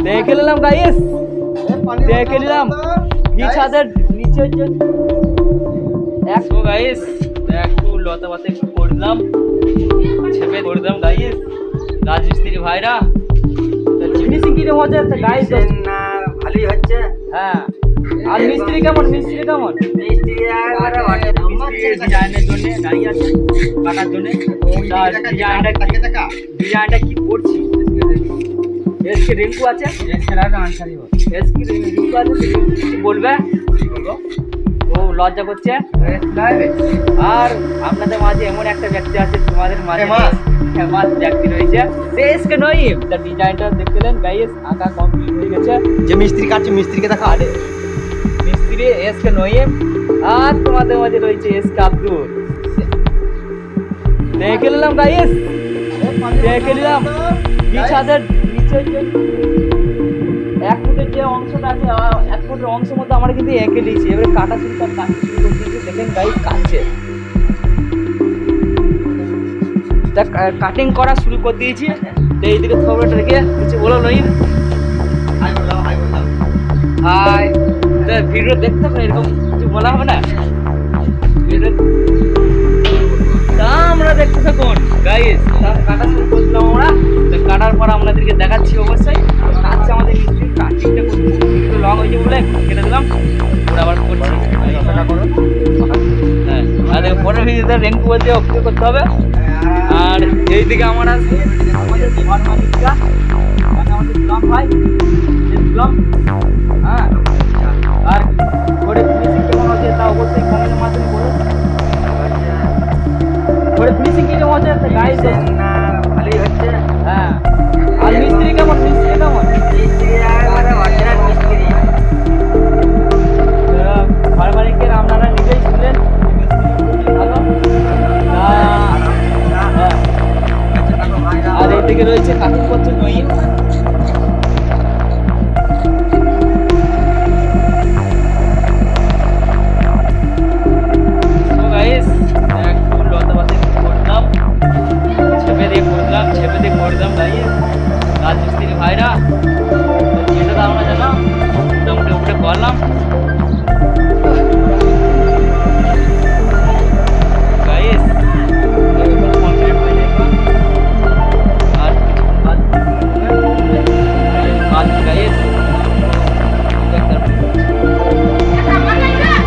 দেখে নিলাম গাইস, দেখে নিলাম ছাদের নিচে একটু গাইস, একটু লতা পাতা একটু করলাম, ছেপে করলাম গাইস। রাজমিস্ত্রি ভাইরা ফিনিশিং কিরকম হচ্ছে গাইস? না ভালোই হচ্ছে। হ্যাঁ, আর মিস্ত্রি কেমন? মিস্ত্রি কেমন? মিস্ত্রি একবারে ডিজাইনের জন্য দাঁড়িয়ে আছে, কাটার জন্য। ডিজাইনটা কি করছি? এসকে রিঙ্কু আছে, এসকে রিঙ্কু আছে, কিছু বলবে? ও লজ্জা করছে। আর আপনাদের মাঝে এমন একটা ব্যক্তি আছে, তোমাদের মাঝে ফেমাস ব্যক্তি রয়েছে, এসকে নইম। তার ডিজাইনটা দেখলেন গাইস, আঁকা কমপ্লিট হয়ে গেছে। যে মিস্ত্রি কাটছে মিস্ত্রিকে দেখা। আরে মিস্ত্রি এসকে নইম, আর তোমাদের মাঝে রয়েছে এসকে আব্দুল। দেখে নিলাম গাইস, দেখে নিলাম ছাদের নিচে যে 1 ফুটের যে অংশটা আছে, 1 ফুটের অংশের মধ্যে আমরা কিন্তু এঁকে দিয়েছি। এবারে কাটা শুরু করতেছি, দেখেন গাইস কাটছে, কাটিং করা শুরু করে দিয়েছি। এইদিকে খবরটা রেখে কিছু বলো নইম। হাই, ভিডিও দেখতে হবে, এরকম কিছু বলা হবে না। তা আমরা দেখতে থাকুন গাইস, কাটা শুরু করলাম আমরা। কাটার পর আপনাদেরকে দেখাচ্ছি অবশ্যই। কাটছে আমাদের মিস্ত্রি, কাটিংটা করছি, একটু লং হয়েছে বলে কেটে দিলাম, ওরা আবার করছি। হ্যাঁ, আর পরের ভিডিওতে রেঙ্কু বলতে অক্ষয় করতে হবে। আর এইদিকে আমার আছে আমাদের ঘর মালিকটা, মানে আমাদের গুলাম ভাই, গুলাম। হ্যাঁ, আর ঘরে ফিনিশিং কেমন হচ্ছে তা অবশ্যই কমেন্টের মাধ্যমে বলুন। ঘরে ফিনিশিং কিরকম হচ্ছে গাইস? না ভালোই হচ্ছে। হ্যাঁ, আর মিস্ত্রি কেমন? মিস্ত্রি কেমন? মিস্ত্রি একবারে অরিজিনাল মিস্ত্রি। ঘর মালিকের আপনারা নিজেই শুনলেন, মিস্ত্রি খুবই ভালো। আর এইদিকে রয়েছে কাটিং করছে নইম। একটু লতা পাতা করলাম, ছেপে দিয়ে করলাম গাইস। রাজমিস্ত্রি ভাইরা